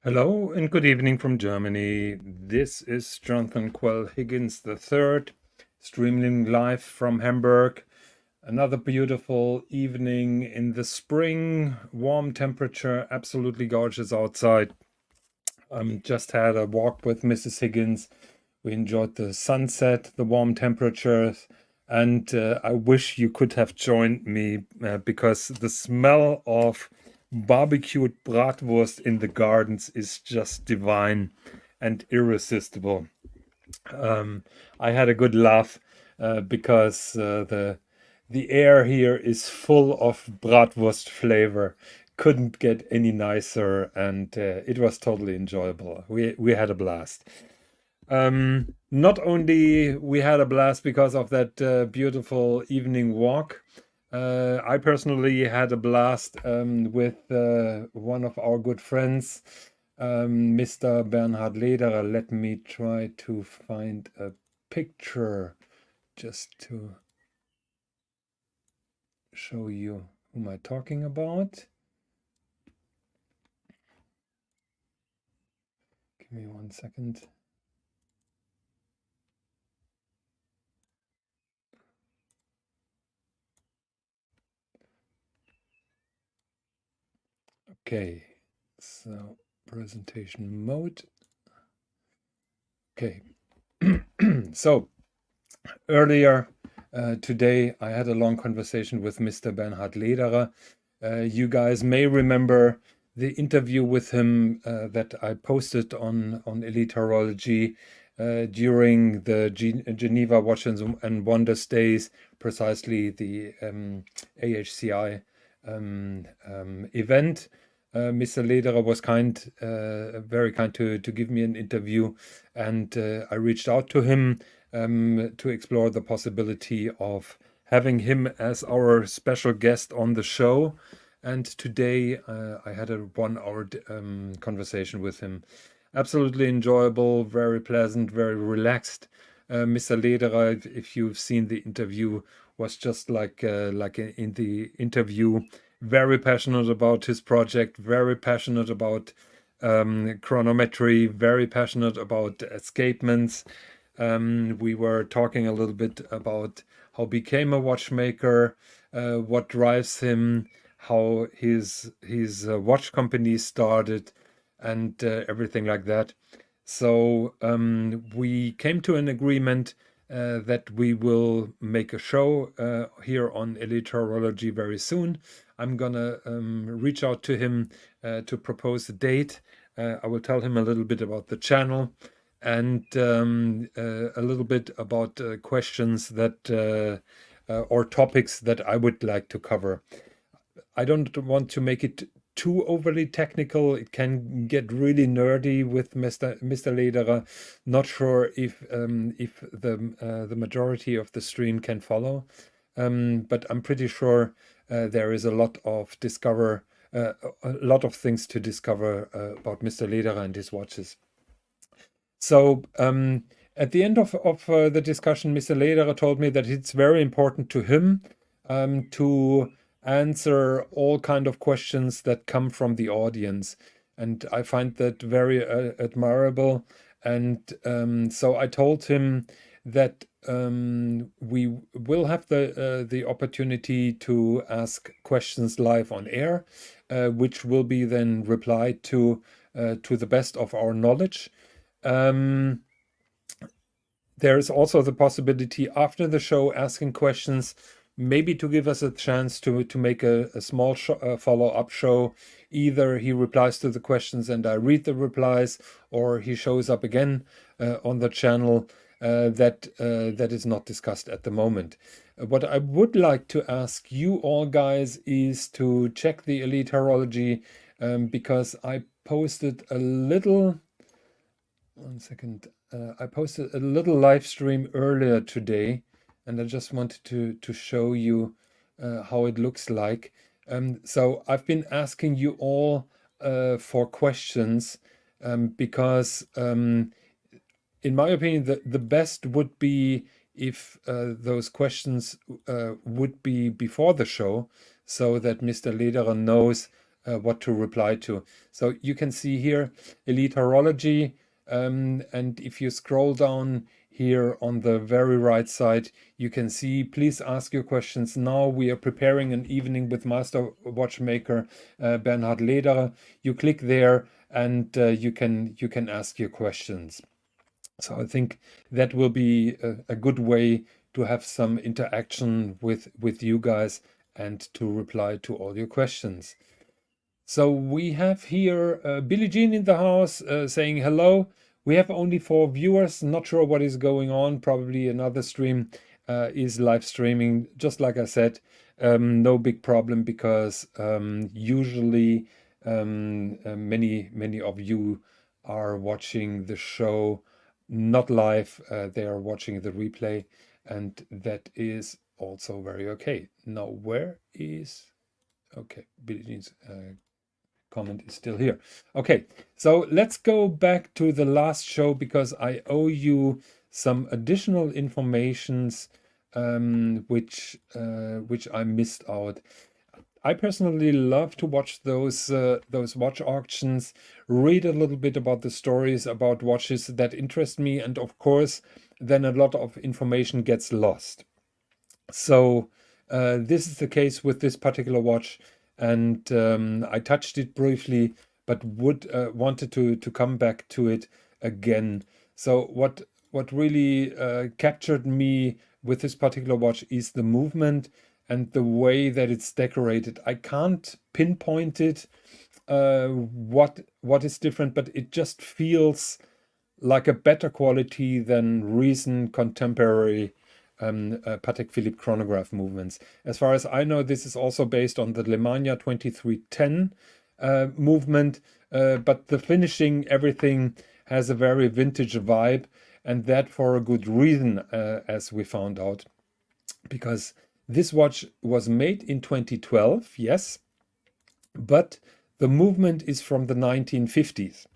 Hello and good evening from Germany. This is Jonathan Quell Higgins III, streaming live from Hamburg. Another beautiful evening in the spring, warm temperature, absolutely gorgeous outside. Just had a walk with Mrs. Higgins. We enjoyed the sunset, the warm temperatures, and I wish you could have joined me because the smell of barbecued bratwurst in the gardens is just divine and irresistible. I had a good laugh because the air here is full of bratwurst flavor. Couldn't get any nicer, and it was totally enjoyable. We had a blast. Not only we had a blast because of that beautiful evening walk. I personally had a blast with one of our good friends, Mr. Bernhard Lederer. Let me try to find a picture just to show you who am I talking about. Give me 1 second. Okay, so presentation mode. Okay, so earlier today I had a long conversation with Mr. Bernhard Lederer. You guys may remember the interview with him that I posted on Elite Horology during the Geneva Watches and Wonders days, precisely the AHCI event. Mr. Lederer was very kind to give me an interview, and I reached out to him to explore the possibility of having him as our special guest on the show. And today I had a 1 hour conversation with him. Absolutely enjoyable, very pleasant, very relaxed. Mr. Lederer, if you've seen the interview, was just like in the interview, very passionate about his project, very passionate about chronometry, very passionate about escapements. We were talking a little bit about how he became a watchmaker, what drives him, how his watch company started, and everything like that. So we came to an agreement that we will make a show here on Elite Horology very soon. I'm gonna reach out to him to propose a date. I will tell him a little bit about the channel and a little bit about questions that or topics that I would like to cover. I don't want to make it too overly technical. It can get really nerdy with Mr. Lederer. Not sure if the majority of the stream can follow, but I'm pretty sure there is a lot of a lot of things to discover about Mr. Lederer and his watches. So at the end of the discussion, Mr. Lederer told me that it's very important to him to answer all kind of questions that come from the audience, and I find that very admirable. And so I told him that we will have the opportunity to ask questions live on air, which will be then replied to the best of our knowledge. There's also the possibility after the show asking questions, maybe to give us a chance to make a small follow-up show. Either he replies to the questions and I read the replies, or he shows up again on the channel. That is not discussed at the moment. What I would like to ask you all guys is to check the Elite Horology, because I posted a little. 1 second. I posted a little live stream earlier today, and I just wanted to show you how it looks like. So I've been asking you all for questions because, in my opinion, the best would be if those questions would be before the show, so that Mr. Lederer knows what to reply to. So you can see here Elite Horology, and if you scroll down here on the very right side, you can see please ask your questions now. We are preparing an evening with master watchmaker Bernhard Lederer. You click there and you can ask your questions. So I think that will be a good way to have some interaction with you guys and to reply to all your questions. So we have here Billie Jean in the house saying hello. We have only 4 viewers. Not sure what is going on. Probably another stream is live streaming. Just like I said, no big problem because usually many of you are watching the show not live. They are watching the replay, and that is also very okay. Now, where is okay? Billie Jean's comment is still here. Okay, so let's go back to the last show because I owe you some additional informations which I missed out. I personally love to watch those watch auctions, read a little bit about the stories about watches that interest me, and of course, then a lot of information gets lost. So this is the case with this particular watch, and I touched it briefly, but would wanted to come back to it again. So what really captured me with this particular watch is the movement and the way that it's decorated. I can't pinpoint it what is different, but it just feels like a better quality than recent contemporary Patek Philippe chronograph movements. As far as I know, this is also based on the Lemania 2310 movement, but the finishing, everything has a very vintage vibe, and that for a good reason, as we found out, because this watch was made in 2012, yes, but the movement is from the 1950s.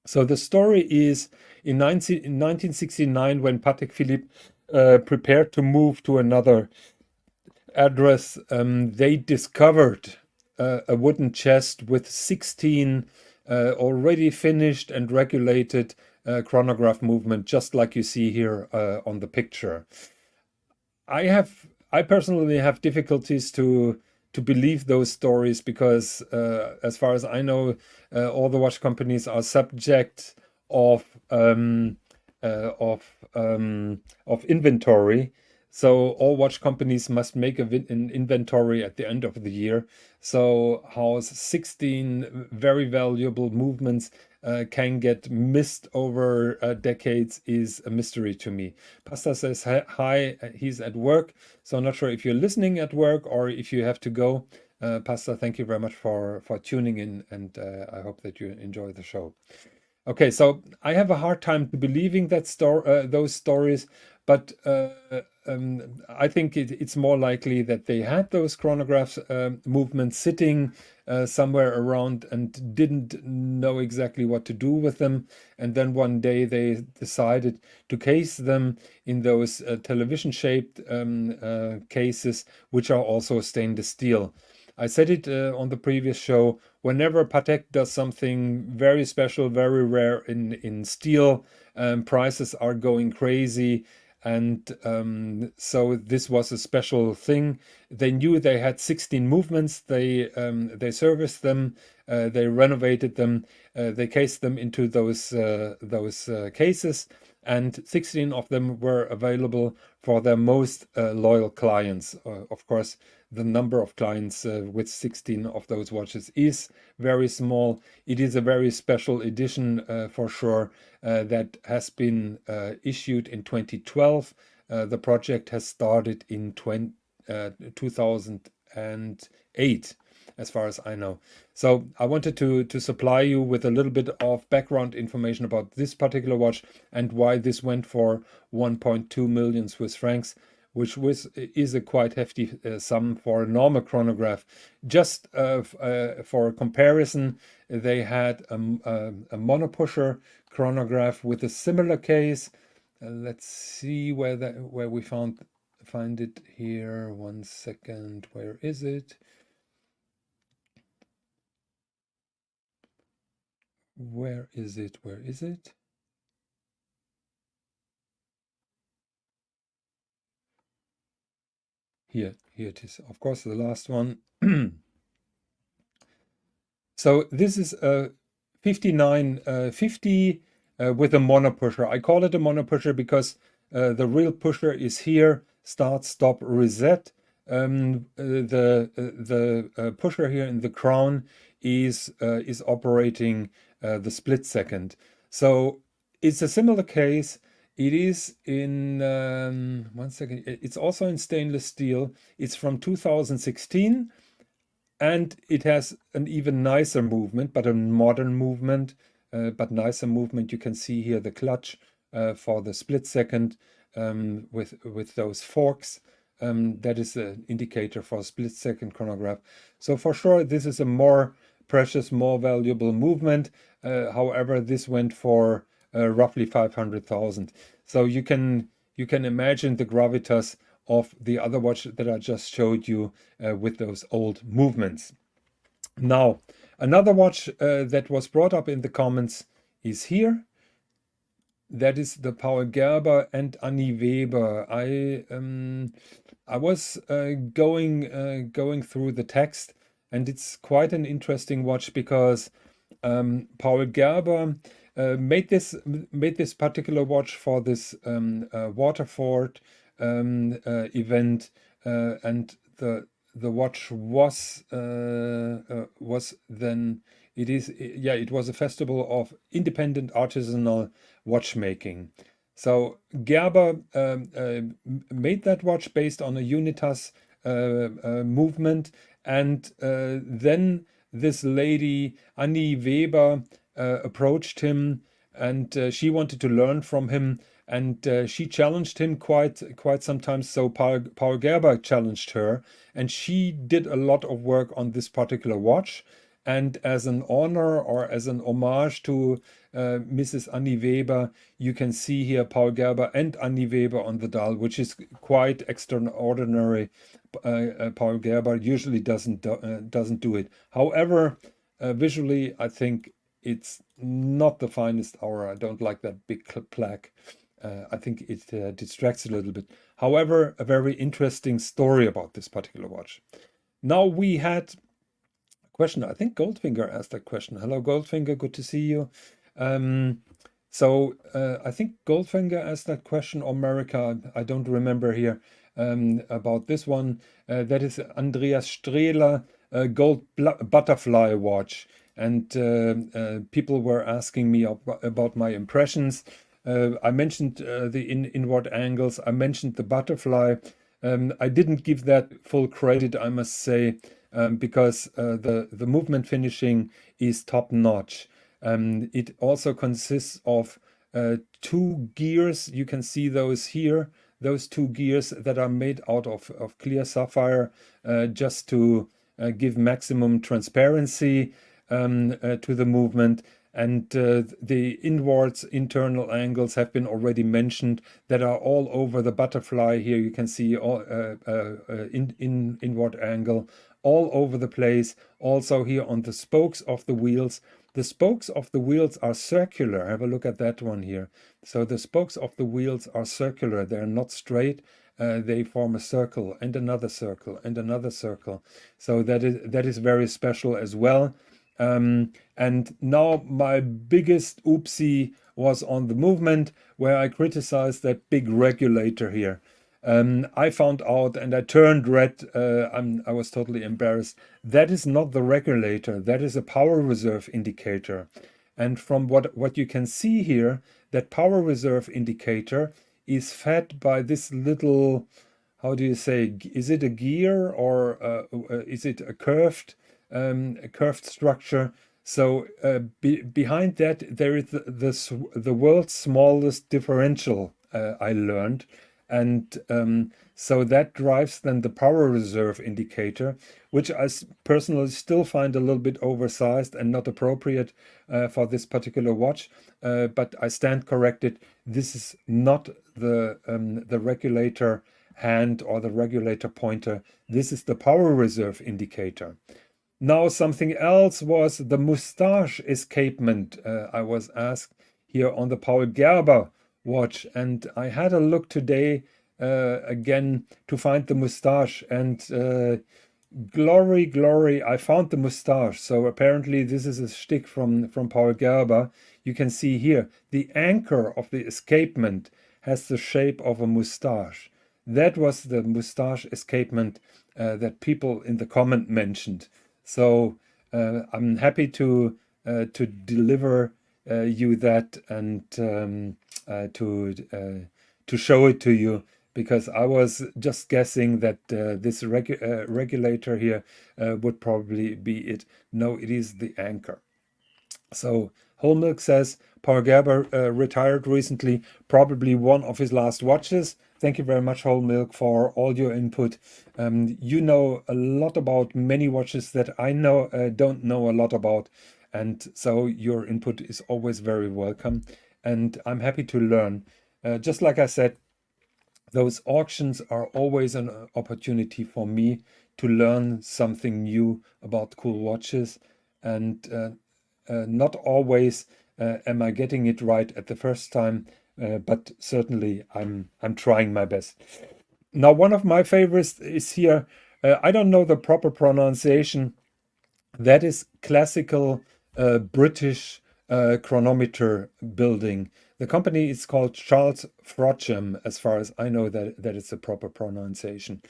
So the story is in 1969, when Patek Philippe prepared to move to another address, they discovered a wooden chest with 16 already finished and regulated chronograph movement, just like you see here on the picture. I personally have difficulties to believe those stories because, as far as I know, all the watch companies are subject of um, uh, of of inventory. So all watch companies must make an inventory at the end of the year. So how 16 very valuable movements can get missed over decades is a mystery to me. Pasta says hi, he's at work. So I'm not sure if you're listening at work or if you have to go. Pasta, thank you very much for tuning in, and I hope that you enjoy the show. Okay, so I have a hard time believing that those stories, but I think it's more likely that they had those chronographs movements sitting somewhere around and didn't know exactly what to do with them. And then one day they decided to case them in those television-shaped cases, which are also stainless steel. I said it on the previous show. Whenever Patek does something very special, very rare in steel, prices are going crazy. And so this was a special thing. They knew they had 16 movements. They serviced them. They renovated them. They cased them into those cases, and 16 of them were available for their most loyal clients. Of course, the number of clients with 16 of those watches is very small. It is a very special edition for sure that has been issued in 2012. The project has started in 2008, as far as I know. So I wanted to supply you with a little bit of background information about this particular watch and why this went for 1.2 million Swiss francs, which is a quite hefty sum for a normal chronograph. Just for a comparison, they had a monopusher chronograph with a similar case. Let's see where we find it here. 1 second. Where is it? Where is it? Where is it? Here it is. Of course, the last one. So this is a 5950 with a monopusher. I call it a monopusher because the real pusher is here, start, stop, reset. The pusher here in the crown is operating the split second. So it's a similar case. It is in one second. It's also in stainless steel. It's from 2016. And it has an even nicer movement, but a modern movement, but nicer movement. You can see here the clutch for the split second with those forks. That is an indicator for a split second chronograph. So for sure, this is a more precious, more valuable movement. However, this went for roughly 500,000. So you can imagine the gravitas of the other watch that I just showed you with those old movements. Now, another watch that was brought up in the comments is here. That is the Paul Gerber and Annie Weber. I was going through the text, and it's quite an interesting watch because Paul Gerber made this particular watch for this Waterford event, and the watch was then it was a festival of independent artisanal watchmaking. So Gerber made that watch based on a Unitas movement, and then this lady Annie Weber approached him, and she wanted to learn from him, and she challenged him quite sometimes. So Paul Gerber challenged her, and she did a lot of work on this particular watch. And as an honor or as an homage to Mrs. Annie Weber, you can see here Paul Gerber and Annie Weber on the dial, which is quite extraordinary. Paul Gerber usually doesn't do it. However, visually, I think it's not the finest hour. I don't like that big plaque. I think it distracts a little bit. However, a very interesting story about this particular watch. Now we had question. I think Goldfinger asked that question. Hello, Goldfinger. Good to see you. I think Goldfinger asked that question, or America. I don't remember here about this one. That is Andreas Strehler gold butterfly watch. And people were asking me about my impressions. I mentioned the inward angles. I mentioned the butterfly. I didn't give that full credit, I must say, because the movement finishing is top notch. It also consists of two gears. You can see those here, those two gears that are made out of clear sapphire, just to give maximum transparency to the movement. And the inwards internal angles have been already mentioned, that are all over the butterfly. Here you can see all inward angle all over the place. Also here on the spokes of the wheels. The spokes of the wheels are circular. Have a look at that one here. So the spokes of the wheels are circular. They're not straight. They form a circle and another circle and another circle. So that is very special as well. And now my biggest oopsie was on the movement, where I criticized that big regulator here. I found out, and I turned red. I was totally embarrassed. That is not the regulator. That is a power reserve indicator. And from what you can see here, that power reserve indicator is fed by this little, how do you say, is it a gear, or is it a curved structure? So behind that, there is the world's smallest differential, I learned. And so that drives then the power reserve indicator, which I personally still find a little bit oversized and not appropriate for this particular watch. But I stand corrected. This is not the regulator hand or the regulator pointer. This is the power reserve indicator. Now, something else was the mustache escapement. I was asked here on the Paul Gerber watch, and I had a look today again to find the mustache, and glory, glory, I found the mustache. So apparently this is a shtick from Paul Gerber. You can see here the anchor of the escapement has the shape of a mustache. That was the mustache escapement that people in the comment mentioned. So I'm happy to deliver you that, and to show it to you, because I was just guessing that this regulator here would probably be it. No, it is the anchor. So Whole Milk says Paul Gerber retired recently, probably one of his last watches. Thank you very much, Whole Milk, for all your input. You know a lot about many watches that I don't know a lot about, and so your input is always very welcome. And I'm happy to learn. Just like I said, those auctions are always an opportunity for me to learn something new about cool watches, and not always am I getting it right at the first time, but certainly I'm trying my best. Now, one of my favorites is here. I don't know the proper pronunciation. That is classical British chronometer building. The company is called Charles Frodsham, as far as I know that is the proper pronunciation.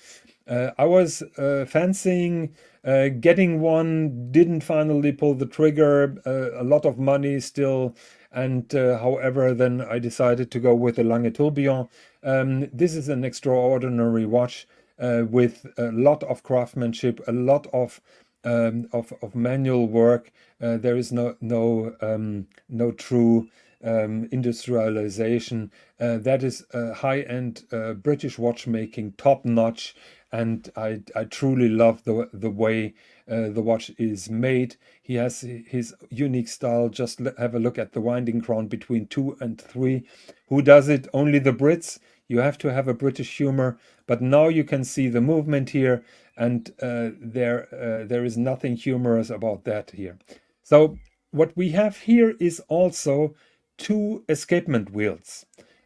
I was fancying getting one, didn't finally pull the trigger, a lot of money still, and however, then I decided to go with the Lange Tourbillon. This is an extraordinary watch with a lot of craftsmanship, a lot of manual work. There is no true industrialization. That is high-end British watchmaking, top notch, and I truly love the way the watch is made. He has his unique style. Just have a look at the winding crown between 2 and 3. Who does it? Only the Brits. You have to have a British humor, but now you can see the movement here, and there is nothing humorous about that here. So what we have here is also two escapement wheels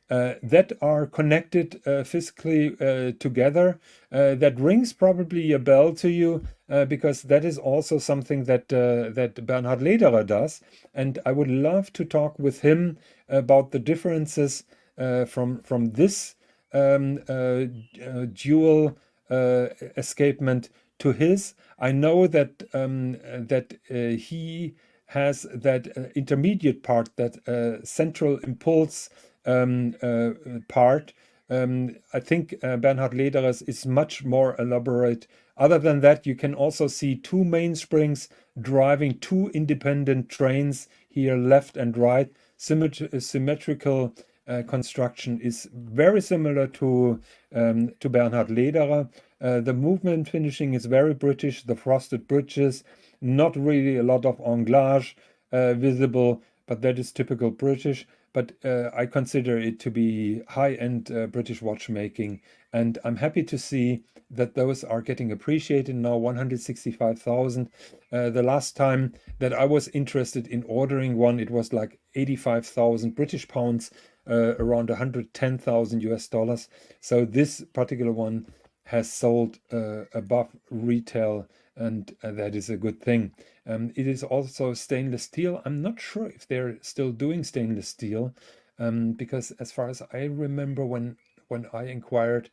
that are connected physically together. That rings probably a bell to you, because that is also something that Bernhard Lederer does, and I would love to talk with him about the differences from this dual escapement to his. I know that he has that intermediate part, that central impulse part. I think Bernhard Lederer's is much more elaborate. Other than that, you can also see two mainsprings driving two independent trains here, left and right. Symmetrical construction is very similar to Bernhard Lederer. The movement finishing is very British. The frosted bridges, not really a lot of anglage visible, but that is typical British. But I consider it to be high-end British watchmaking, and I'm happy to see that those are getting appreciated now. 165,000. The last time that I was interested in ordering one, it was like 85,000 British pounds, around 110,000 US dollars. So this particular one has sold above retail, and that is a good thing. It is also stainless steel. I'm not sure if they're still doing stainless steel, because as far as I remember, when I inquired,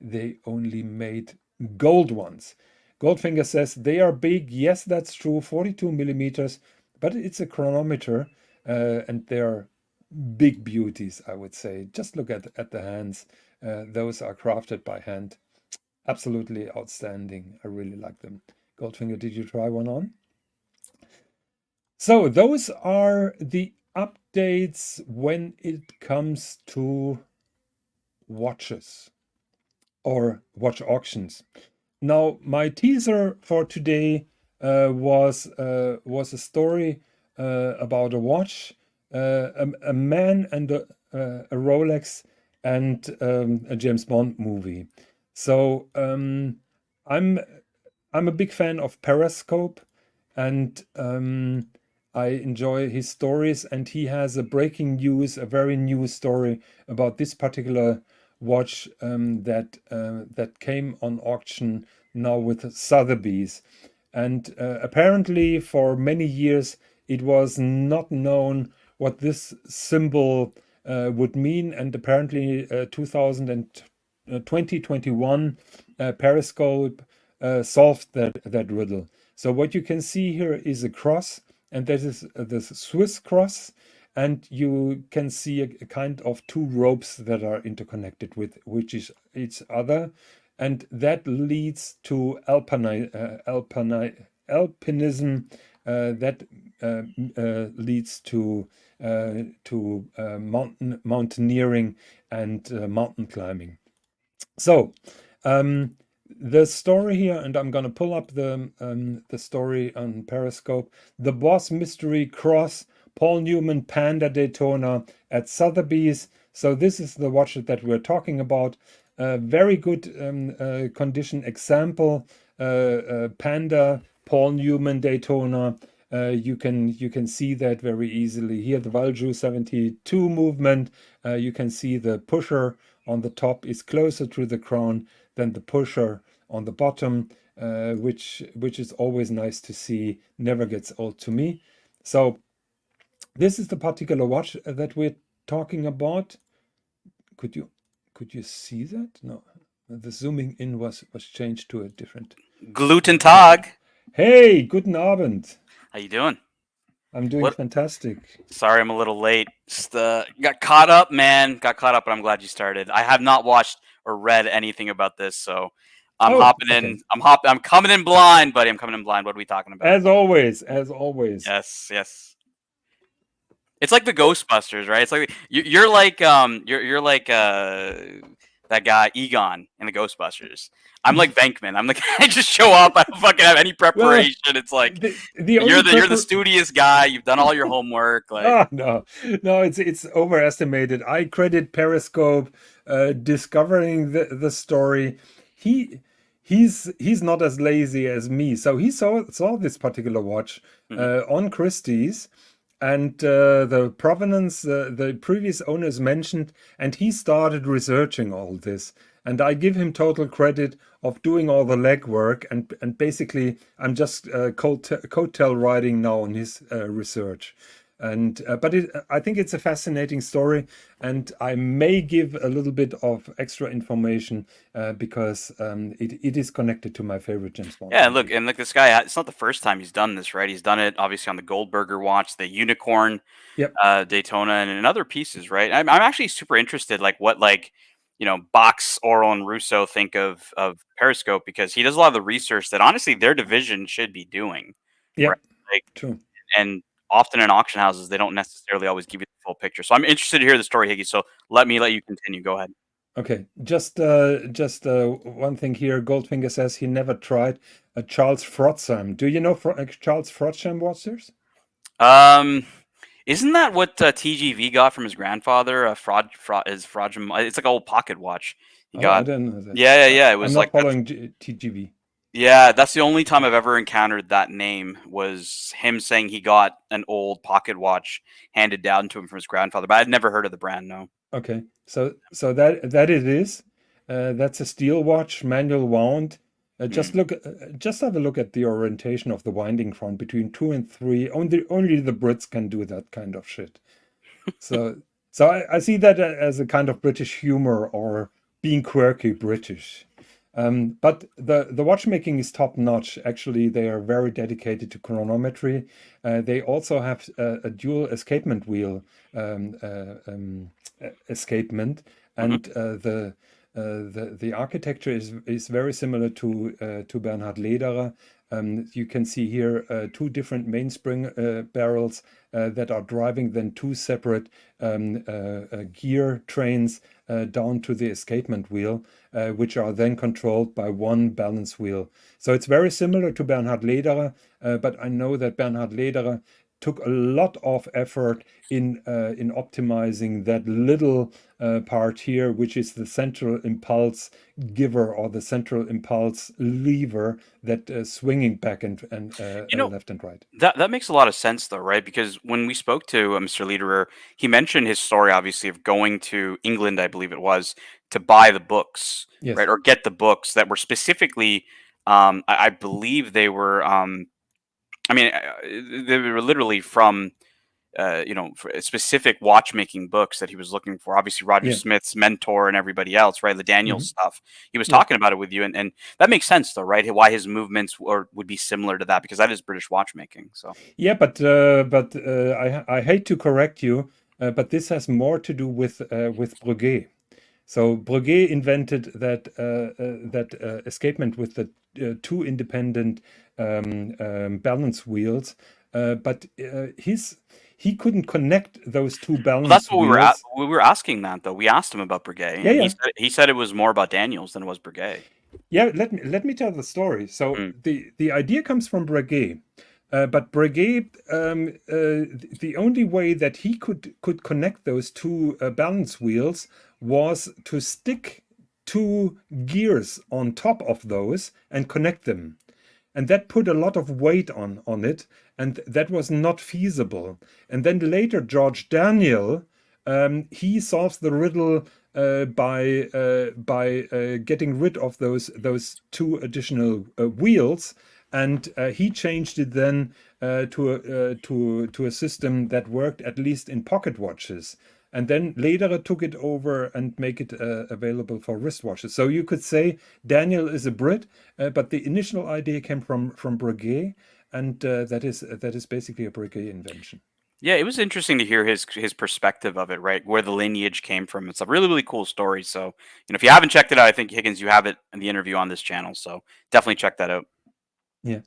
they only made gold ones. Goldfinger says they are big. Yes, that's true, 42 millimeters, but it's a chronometer, and they're big beauties, I would say. Just look at the hands. Those are crafted by hand. Absolutely outstanding. I really like them. Goldfinger, did you try one on? So those are the updates when it comes to watches or watch auctions. Now, my teaser for today was a story about a watch, a man and a Rolex, and a James Bond movie. So I'm a big fan of Periscope. and I enjoy his stories. And he has a breaking news, a very new story about this particular watch that came on auction now with Sotheby's. And apparently, for many years, it was not known what this symbol would mean. And apparently, 2021 Periscope solved that riddle. So what you can see here is a cross, and that is the Swiss cross, and you can see a kind of two ropes that are interconnected with which is each other, and that leads to alpinism. That leads to mountaineering and mountain climbing. So, um, the story here, and I'm gonna pull up the story on Periscope. The Boss Mystery Cross, Paul Newman Panda Daytona at Sotheby's. So this is the watch that we're talking about. Very good condition example. Panda Paul Newman Daytona. You can see that very easily here. The Valjoux 72 movement. You can see the pusher on the top is closer to the crown than the pusher on the bottom, which is always nice to see. Never gets old to me. So this is the particular watch that we're talking about. Could you could you see that? No, the zooming in was changed to a different. Gluten Uh, Tag. hey, guten Abend. How you doing? I'm doing What? fantastic. Sorry, I'm a little late. Just got caught up, man. Got caught up, but I'm glad you started. I have not watched or read anything about this, so I'm Oh, hopping in. okay. I'm coming in blind, buddy. I'm coming in blind. What are we talking about? As always, as always. Yes, yes. It's like the Ghostbusters, right? It's like you're like that guy Egon in the Ghostbusters. I'm like Venkman. I'm like I just show up. I don't fucking have any Well, preparation. It's like the only you're the prepar studious guy. You've done all your homework. Like Ah, no, no, it's overestimated. I credit Periscope discovering the story. He he's not as lazy as me, so he saw this particular watch mhm. on Christie's, and the provenance the previous owners mentioned, and he started researching all this. And I give him total credit of doing all the legwork, and basically I'm just coattail riding now on his research. And but I think it's a fascinating story, and I may give a little bit of extra information because it is connected to my favorite James Bond Yeah, look, movie. and like this guy, it's not the first time he's done this, right? He's done it obviously on the Goldberger watch, the Unicorn, Yep, Daytona, and in other pieces, right? I'm actually super interested, like what Box, Oral, and Russo think of Periscope because he does a lot of the research that honestly their division should be doing, right? yep, Like, true. and often in auction houses they don't necessarily always give you the full picture. So I'm interested to hear the story, Higgy. So let you continue. Go ahead. Okay, just one thing here. Goldfinger says he never tried a Charles Frotsam. Do you know Charles Frotsam watches? Um, Isn't that what TGV got from his grandfather? Is fraudulent. It's like an old pocket watch he Oh, I got. don't know that. Yeah, yeah, yeah. It I'm was not like that's following TGV. yeah. That's the only time I've ever encountered that name was him saying he got an old pocket watch handed down to him from his grandfather. But I'd never heard of the brand. No. Okay, so that it is. That's a steel watch, manual wound. Hmm. Just have a look at the orientation of the winding front between two and three. Only the Brits can do that kind of shit. So I see that as a kind of British humor or being quirky British. But the watchmaking is top notch. Actually, they are very dedicated to chronometry. They also have a dual escapement wheel escapement, Hmm. and the architecture is very similar to Bernhard Lederer. You can see here two different mainspring barrels that are driving then two separate gear trains down to the escapement wheel, which are then controlled by one balance wheel. So it's very similar to Bernhard Lederer, but I know that Bernhard Lederer took a lot of effort in optimizing that little part here, which is the central impulse giver or the central impulse lever that swinging back and You know, left and right. that makes a lot of sense though, right? Because when we spoke to Mr. Lederer, he mentioned his story, obviously, of going to England, I believe it was, to buy the books, Yes. right, or get the books that were specifically. I believe they were. I mean, they were literally from for specific watchmaking books that he was looking for. Obviously, Roger Yeah. Smith's mentor and everybody else, right? The Daniels Hmm. stuff. He was Yeah. talking about it with you, and that makes sense, though, right? Why his movements would be similar to that because that is British watchmaking. So, Yeah, but I hate to correct you, but this has more to do with Breguet. So Breguet invented that escapement with the two independent balance wheels, but he couldn't connect those two well, that's balance what we were at. wheels. We were asking that though. We asked him about Breguet, Yeah, and yeah. he said it was more about Daniels than it was Breguet. Yeah, let me tell the story. So Mm. the idea comes from Breguet, but Breguet, the only way that he could connect those two balance wheels was to stick two gears on top of those and connect them, and that put a lot of weight on it, and that was not feasible. And then later George Daniel, he solves the riddle by getting rid of those two additional wheels, and he changed it then to a system that worked at least in pocket watches. And then later took it over and make it available for wristwatches. So you could say Daniel is a Brit, but the initial idea came from Breguet, and that is basically a Breguet invention. Yeah, it was interesting to hear his perspective of it, right? Where the lineage came from. It's a really really cool story. So, if you haven't checked it out, I think Higgins, you have it in the interview on this channel. So definitely check that out. Yeah.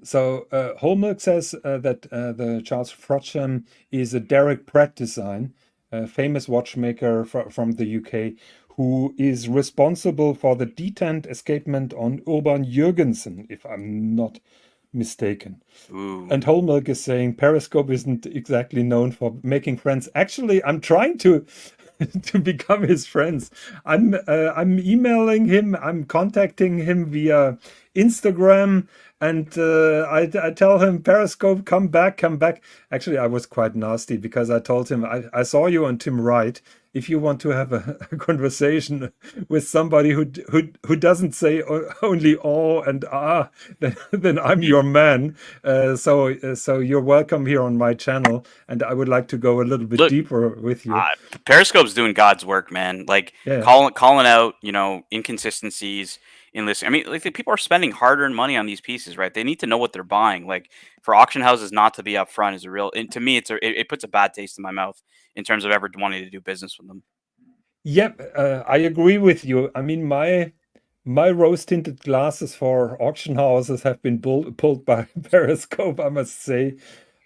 So Holmberg says that the Charles Frodsham is a Derek Pratt design, a famous watchmaker from the UK, who is responsible for the detent escapement on Urban Jürgensen, if I'm not mistaken. Ooh. And Holmberg is saying Periscope isn't exactly known for making friends. Actually, I'm trying to to become his friends. I'm emailing him. I'm contacting him via Instagram, and I tell him Periscope, come back, come back. Actually, I was quite nasty because I told him I saw you on Tim Wright. If you want to have a conversation with somebody who doesn't say only oh and ah, then I'm your man. So you're welcome here on my channel, and I would like to go a little bit Look, deeper with you. Periscope's doing God's work, man. Like Yeah. calling out, inconsistencies in listening. I mean, like the people are spending hard-earned money on these pieces, right? They need to know what they're buying. Like for auction houses not to be upfront is a real. And to me, it puts a bad taste in my mouth in terms of ever wanting to do business with them. Yep, I agree with you. I mean, my rose-tinted glasses for auction houses have been pulled by Periscope, I must say.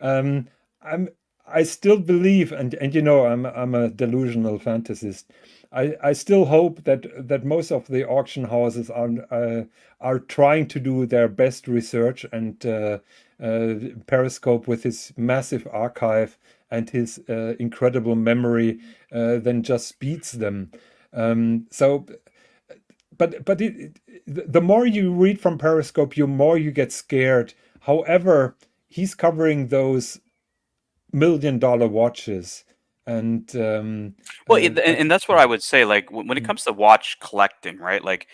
Um, I'm I still believe, and I'm a delusional fantasist. I still hope that most of the auction houses are trying to do their best research, and Periscope with his massive archive and his incredible memory then just beats them. So the more you read from Periscope, the more you get scared. However, he's covering those $1 million watches, and Well, and that's what yeah, I would say. Like when it comes to watch collecting, right? Like,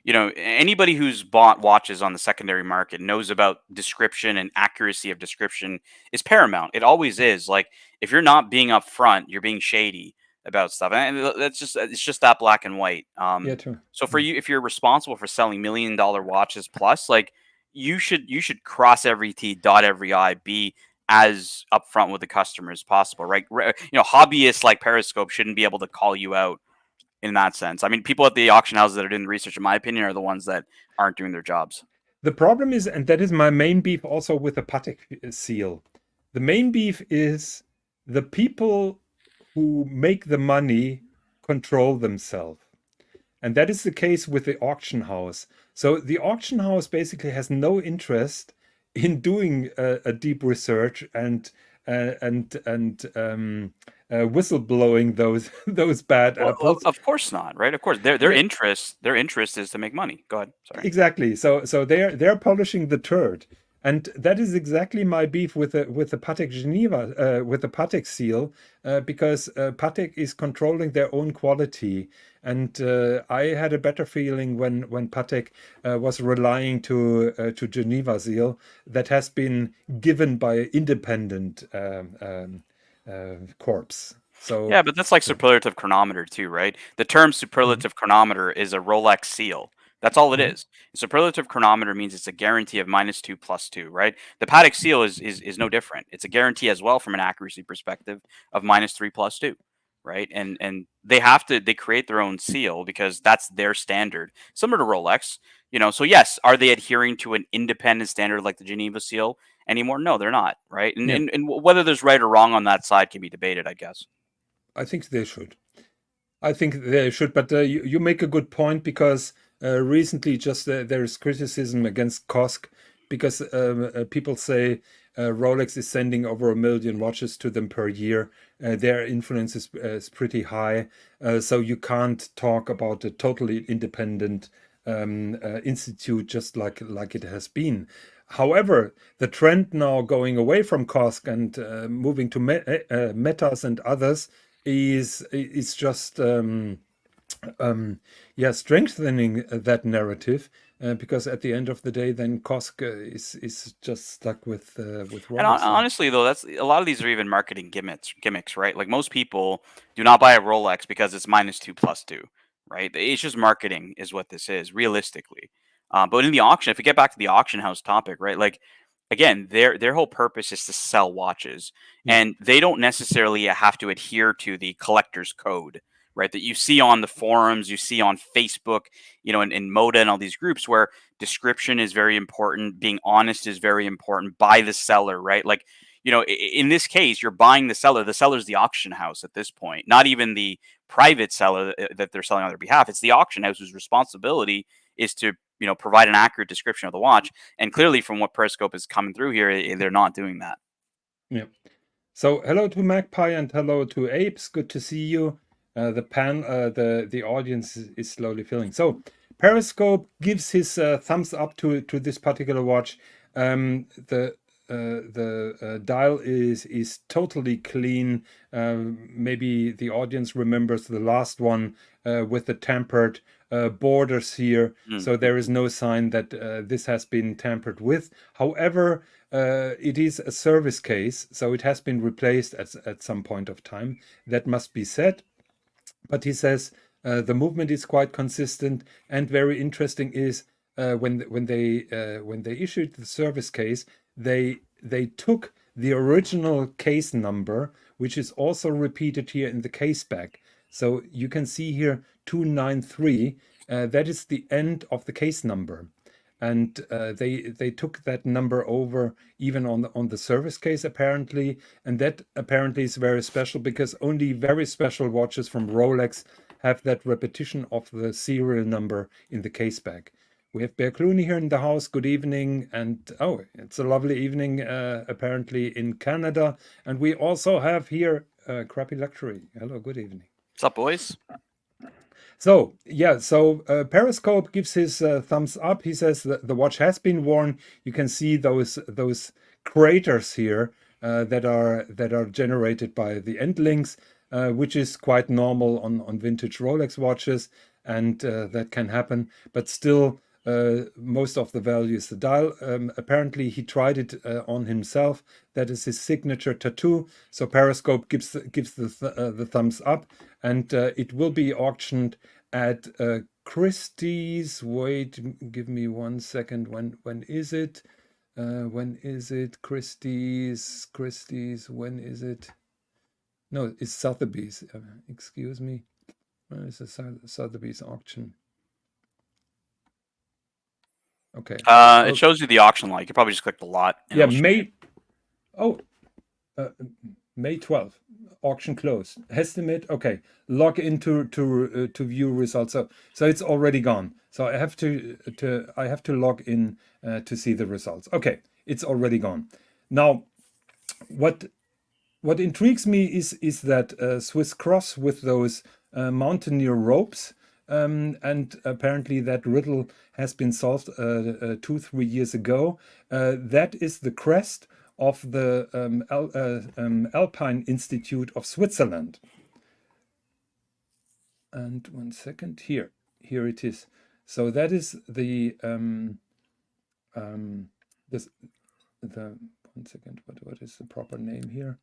anybody who's bought watches on the secondary market knows about description and accuracy of description is paramount. It always is. Like if you're not being upfront, you're being shady about stuff, and it's just that black and white. yeah, true. So for Mm. you, if you're responsible for selling $1 million watches plus, like you should cross every T, dot every I, be as upfront with the customer as possible, right? Hobbyists like Periscope shouldn't be able to call you out in that sense. I mean, people at the auction houses that are doing the research, in my opinion, are the ones that aren't doing their jobs. The problem is, and that is my main beef also with the Patek seal. The main beef is the people who make the money control themselves. And that is the case with the auction house. So the auction house basically has no interest in doing a deep research and whistleblowing those bad Well, apples. of course not, right? Of course, their Yeah, interest is to make money. Go ahead. Sorry. exactly. So they're polishing the turd, and that is exactly my beef with the Patek Geneva with the Patek seal, because Patek is controlling their own quality, and I had a better feeling when Patek was relying to Geneva seal that has been given by independent corps. So. Yeah, but that's like So superlative chronometer too, right? The term mhm, superlative chronometer is a Rolex seal. That's all it mhm, is. Superlative chronometer means it's a guarantee of -2 +2, right? The Patek seal is no different. It's a guarantee as well from an accuracy perspective of -3 +2, right? And they create their own seal because that's their standard, similar to Rolex. So yes, are they adhering to an independent standard like the Geneva seal anymore? No, they're not, right? And yeah, and, and whether there's right or wrong on that side can be debated, I guess. I think they should. I think they should, but you make a good point because recently just there is criticism against COSC because people say Rolex is sending over 1 million watches to them per year. Their influence is pretty high, so you can't talk about a totally independent institute just like it has been. However, the trend now going away from COSC and moving to Metas and others is just yeah, strengthening that narrative, because at the end of the day then Kosk is just stuck with And Rolex. And honestly, though, that's a lot of these are even marketing gimmicks, right? Like most people do not buy a Rolex because it's -2 +2, right? It's just marketing, is what this is, realistically. But in the auction, if we get back to the auction house topic, right? Like again, their whole purpose is to sell watches, yeah, and they don't necessarily have to adhere to the collector's code, right? That you see on the forums, you see on Facebook, in Moda and all these groups where description is very important, being honest is very important, by the seller, right? Like, in this case, you're buying the seller's the auction house at this point, not even the private seller that they're selling on their behalf. It's the auction house whose responsibility is to provide an accurate description of the watch. And clearly from what Periscope is coming through here, they're not doing that. yeah. So hello to Magpie and hello to Apes. Good to see you. The audience is slowly filling. So Periscope gives his thumbs up to this particular watch. The dial is totally clean. Maybe the audience remembers the last one with the tampered borders here. So there is Mm-hmm. no sign that this has been tampered with. However, it is a service case, so it has been replaced at some point of time. That must be said. But he says the movement is quite consistent, and very interesting is when they issued the service case, they took the original case number, which is also repeated here in the case back. So you can see here 293. That is the end of the case number, and they took that number over even on the service case apparently, and that apparently is very special because only very special watches from Rolex have that repetition of the serial number in the case back. We have Bear Clooney here in the house. Good evening, and oh, it's a lovely evening apparently in Canada, and we also have here Crappy Luxury. Hello, good evening. What's up, boys? So yeah, so Periscope gives his thumbs up. He says that the watch has been worn. You can see those craters here that are generated by the end links, which is quite normal on vintage Rolex watches, and that can happen. But still, most of the value is the dial. Apparently, he tried it on himself. That is his signature tattoo. So Periscope gives the thumbs up, and it will be auctioned at Christie's. Wait, give me 1 second. When is it? When is it? Christie's. When is it? No, it's Sotheby's. Excuse me. When is the Sotheby's auction? Okay. It Oh, shows you the auction lot. You could probably just click the lot and yeah, it'll show you. May. Oh, uh, May 12th. Auction closed. Estimate. Okay. Log into to view results. So it's already gone. So I have to log in to see the results. Okay, it's already gone. Now, what what intrigues me is that Swiss cross with those mountaineer ropes. And apparently that riddle has been solved 2, 3 years ago. That is the crest of the Alpine Institute of Switzerland. And 1 second, here it is. So that is this the 1 second. What is the proper name here?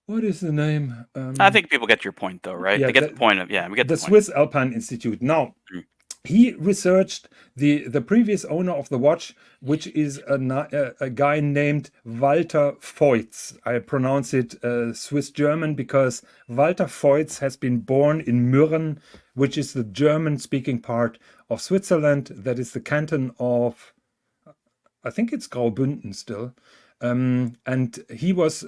What is the name? I think people get your point, though, right? Yeah, They get the point of we get the the point. Swiss Alpine Institute. Now, Mm. he researched the previous owner of the watch, which is a guy named Walter Voits. I pronounce it Swiss German because Walter Voits has been born in Mürren, which is the German-speaking part of Switzerland. That is the canton of, I think it's Graubünden still. And he was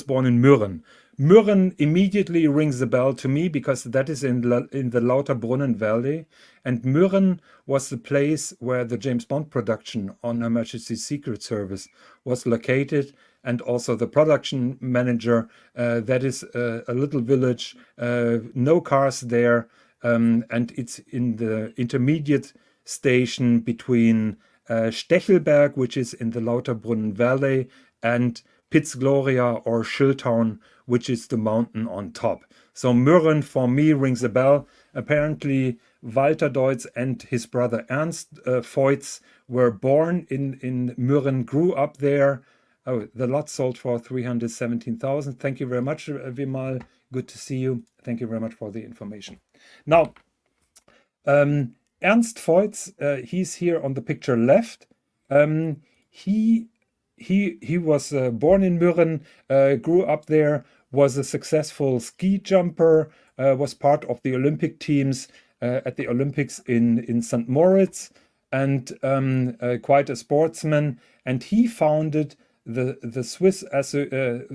born in Mürren. Mürren immediately rings a bell to me because that is in the Lauterbrunnen Valley, and Mürren was the place where the James Bond production on Her Majesty's Secret Service was located, and also the production manager. That is a little village, no cars there, and it's in the intermediate station between Stechelberg, which is in the Lauterbrunnen Valley, and Pitzgloria or Schilttown, which is the mountain on top. So Mürren for me rings a bell. Apparently, Walter Deutz and his brother Ernst Voits were born in Mürren, grew up there. Oh, the lot sold for 317,000. Thank you very much, Vimal. Good to see you. Thank you very much for the information. Now, Ernst Voits, he's here on the picture left. He was born in Mürren, grew up there, was a successful ski jumper, was part of the Olympic teams at the Olympics in St. Moritz, and quite a sportsman. And he founded the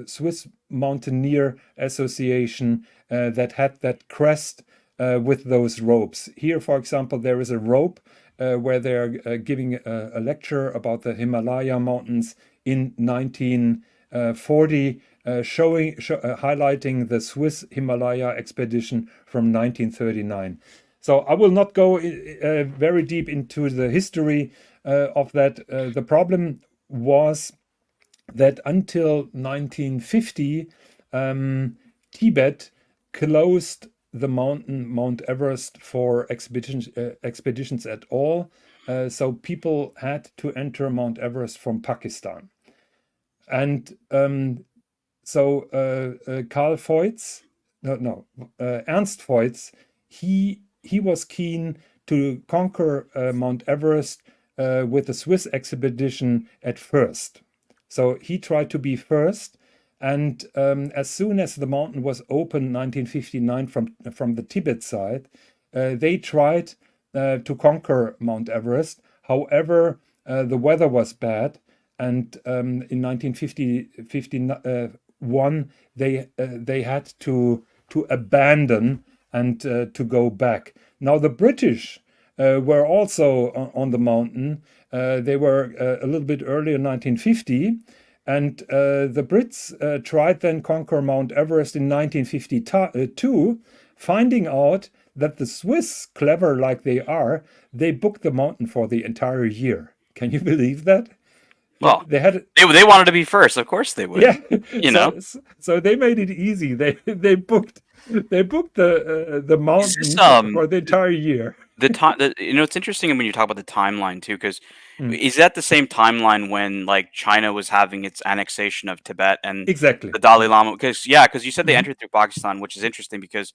Swiss Mountaineer Association that had that crest with those ropes. Here, for example, there is a rope where they're giving a lecture about the Himalaya mountains in 1940, highlighting the Swiss Himalaya expedition from 1939. So I will not go very deep into the history of that. The problem was that until 1950, Tibet closed the mountain Mount Everest for expeditions at all. So people had to enter Mount Everest from Pakistan. And Karl Voits, Ernst Voits, he was keen to conquer Mount Everest with the Swiss expedition at first. So he tried to be first, and as soon as the mountain was open, 1959, from the Tibet side, they tried to conquer Mount Everest. However, the weather was bad, and in 1951 they had to abandon and to go back. Now the British were also on the mountain. They were a little bit earlier, 1950. And the Brits tried then conquer Mount Everest in 1952, finding out that the Swiss, clever like they are, they booked the mountain for the entire year. Can you believe that? Well, they had they wanted to be first, of course they would. Yeah, you know. So they made it easy. They booked the mountain for the entire year. The time, it's interesting when you talk about the timeline too, because Mm. is that the same timeline when like China was having its annexation of Tibet and Exactly. the Dalai Lama? Because you said they Mhm. entered through Pakistan, which is interesting because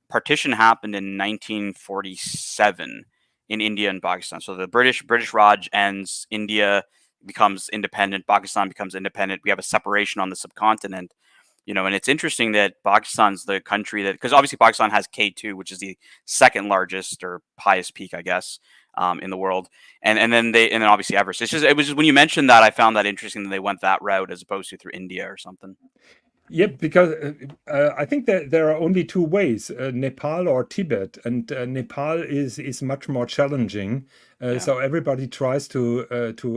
partition happened in 1947 in India and Pakistan. So the British Raj ends, India becomes independent, Pakistan becomes independent. We have a separation on the subcontinent. And it's interesting that Pakistan's the country that, because obviously Pakistan has K2, which is the second largest or highest peak, I guess, in the world, and then obviously Everest. It was just when you mentioned that I found that interesting that they went that route as opposed to through India or something. Yeah, because I think that there are only two ways: Nepal or Tibet, and Nepal is much more challenging. Yeah. So everybody tries to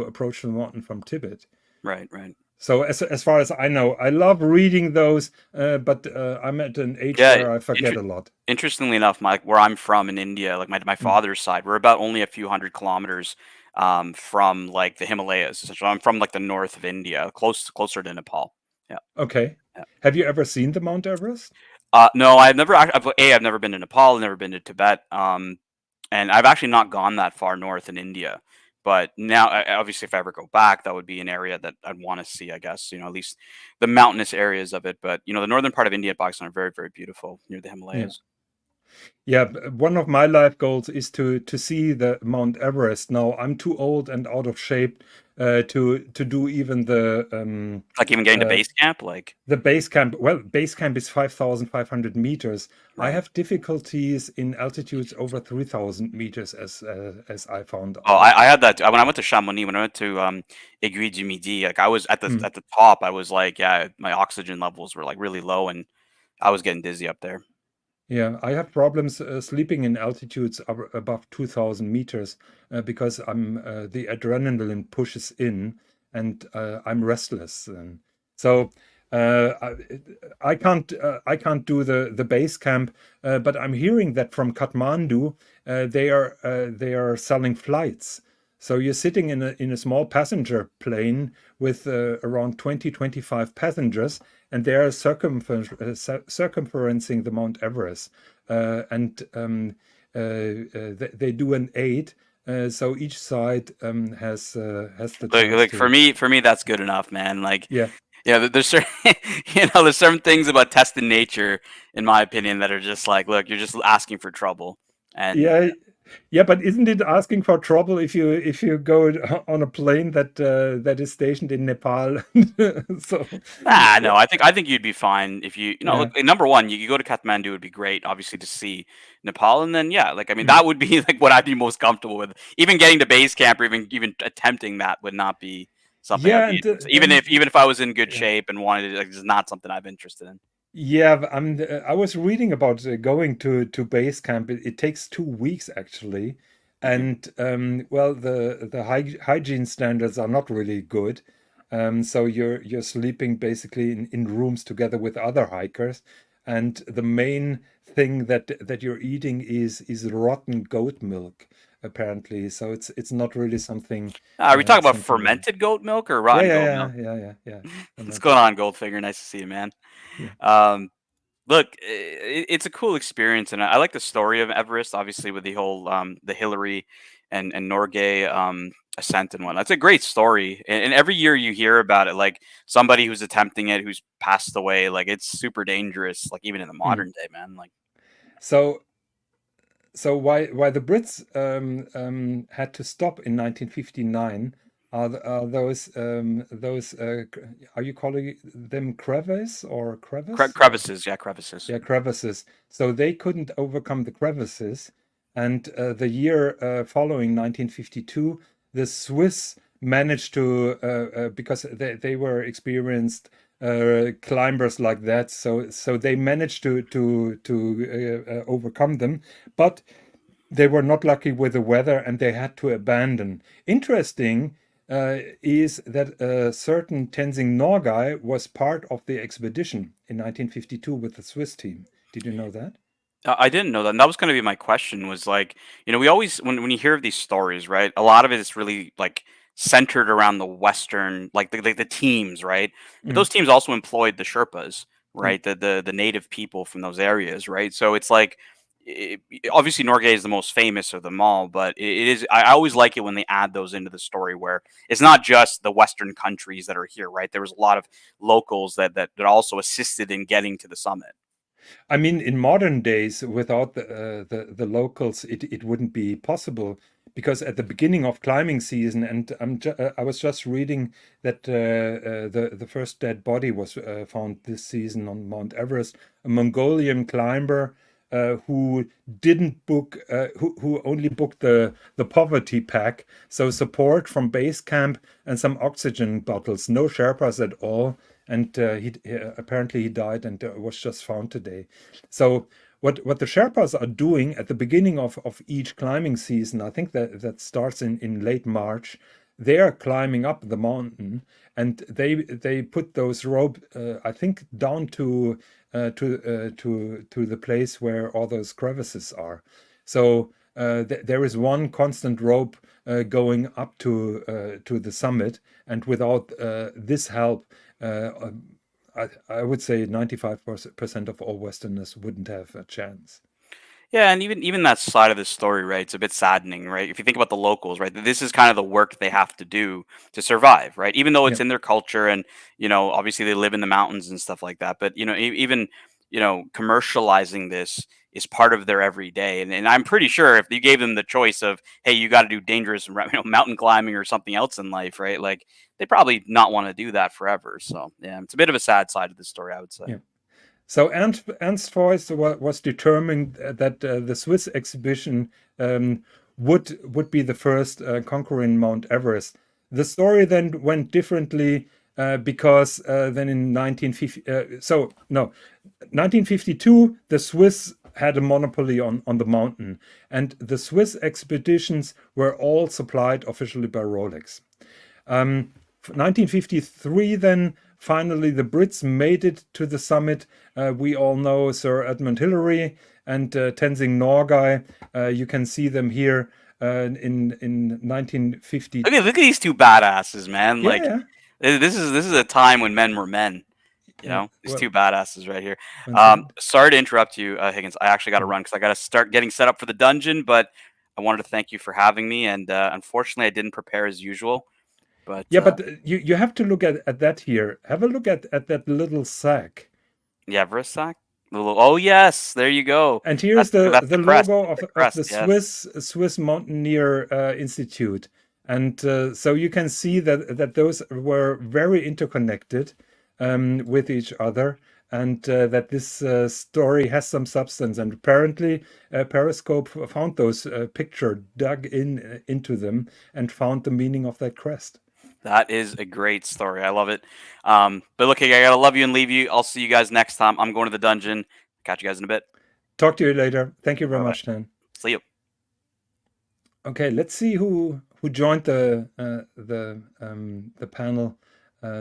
approach the mountain from Tibet. Right. Right. So as far as I know, I love reading those, but I'm at an age Yeah. where I forget Inter- a lot. Interestingly enough, my where I'm from in India, like my Mm. father's side, we're about only a few hundred kilometers from like the Himalayas. So I'm from like the north of India, closer to Nepal. Yeah. Okay. Yeah. Have you ever seen the Mount Everest? No, I've never been to Nepal, never been to Tibet, and I've actually not gone that far north in India. But now, obviously, if I ever go back, that would be an area that I'd want to see. I guess at least the mountainous areas of it. But the northern part of India and Pakistan are very, very beautiful near the Yeah. Himalayas. Yeah, one of my life goals is to see the Mount Everest. Now, I'm too old and out of shape to do even Like even getting to uh, base camp, like the base camp. Well, base camp is 5,500 meters. I right. have difficulties in altitudes over 3,000 meters, as I found Oh, out. I had that when I went to Chamonix. When I went to Aiguille du Midi, like I was at the Mm. at the top. I was like, yeah, my oxygen levels were like really low, and I was getting dizzy up there. Yeah, I have problems sleeping in altitudes above 2,000 meters because the adrenaline pushes in and I'm restless. And so I can't do the base camp, but I'm hearing that from Kathmandu they are selling flights. So you're sitting in a small passenger plane with around 20 25 passengers, and they are circumferencing the Mount Everest, and they do an eight. So each side has the chance Like to. for me, that's good enough, man. Like, Yeah, yeah, there's certain, there's certain things about testing nature, in my opinion, that are just like, look, you're just asking for trouble. And yeah, yeah. But isn't it asking for trouble if you go on a plane that is stationed in Nepal? So, no, I think you'd be fine if yeah. look, number one, you go to Kathmandu would be great, obviously, to see Nepal, and then yeah, like I mean, Mm. that would be like what I'd be most comfortable with. Even getting to base camp or even attempting that would not be something I'd Yeah, be interested. and Even if I was in good yeah. shape and wanted it, like, it's not something I'm interested in. Yeah, I was reading about going to base camp. It takes 2 weeks actually, Hmm. and well, the hygiene standards are not really good. So you're sleeping basically in rooms together with other hikers, and the main thing that you're eating is rotten goat milk apparently. So it's not really Are we talking about something that. fermented goat milk or Yeah, rotten yeah, goat yeah, milk? yeah, yeah, yeah. What's going Fermented. on, Goldfinger? Nice to see you, man. Yeah. Um, Look, it's a cool experience, and I like the story of Everest. Obviously, with the whole the Hillary and Norgay ascent and whatnot. It's a great story, and every year you hear about it, like somebody who's attempting it who's passed away. Like it's super dangerous, like even in the Mm. modern day, man. Like So So why the Brits had to stop in 1959 are those are you calling them crevice or crevice or crevices, yeah, crevices. yeah, crevices. So they couldn't overcome the crevices, and the year following 1952, the Swiss managed to because they were experienced climbers like that, so they managed to overcome them, but they were not lucky with the weather and they had to abandon. Interesting is that a certain Tenzing Norgay was part of the expedition in 1952 with the Swiss team. Did you know that? I didn't know that. And that was going to be my question. Was like, we always when you hear of these stories, right? A lot of it is really like centered around the Western, like the teams, right? But Mm, those teams also employed the Sherpas, yeah. right? The native people from those areas, right? So it's like, obviously Norgay is the most famous of them all, but it is. I always like it when they add those into the story, where it's not just the Western countries that are here, right? There was a lot of locals that also assisted in getting to the summit. I mean, in modern days, without the locals, it wouldn't be possible because at the beginning of climbing season, and I was just reading that the first dead body was found this season on Mount Everest, a Mongolian climber who didn't book, who only booked the poverty pack, so support from base camp and some oxygen bottles, no Sherpas at all, and apparently he died and was just found today. So what the Sherpas are doing at the beginning of each climbing season, I think that starts in late March. They are climbing up the mountain, and they put those rope, I think, down to the place where all those crevices are. So there is one constant rope going up to the summit, and without this help, I would say 95% of all Westerners wouldn't have a chance. Yeah, and even that side of the story, right? It's a bit saddening, right? If you think about the locals, right? This is kind of the work they have to do to survive, right? Even though Yeah, it's in their culture, and obviously they live in the mountains and stuff like that. But even commercializing this is part of their everyday. And I'm pretty sure if you gave them the choice of, hey, you got to do dangerous, mountain climbing or something else in life, right? Like they probably not want to do that forever. So yeah, it's a bit of a sad side of the story, I would say. yeah. So Ernst Voigt was determined that the Swiss exhibition would be the first conquering Mount Everest. The story then went differently because then in 1950, 1952, the Swiss had a monopoly on the mountain, and the Swiss expeditions were all supplied officially by Rolex. 1953, then finally the Brits made it to the summit. We all know Sir Edmund Hillary and Tenzing Norgay. You can see them here in 1950. Look at these two badasses, man. Yeah, Like yeah, this is a time when men were men. yeah. These Well, two badasses right here. one second. Sorry to interrupt you, Higgins. I actually got to run because I got to start getting set up for the dungeon. But I wanted to thank you for having me, and unfortunately, I didn't prepare as usual. But Yeah, but you have to look at that here. Have a look at that little sack. the Everest sack. Oh yes, there you go. And here That's is the that's the the crest. logo The of the crest. Yes. Swiss Mountaineer Institute, and so you can see that those were very interconnected with each other, and that this story has some substance. And apparently, Periscope found those picture, dug into them, and found the meaning of that crest. That is a great story. I love it. But look, hey, I gotta love you and leave you. I'll see you guys next time. I'm going to the dungeon. Catch you guys in a bit. Talk to you later. Thank you very Bye bye. much, Dan. See you. Okay, let's see who joined the panel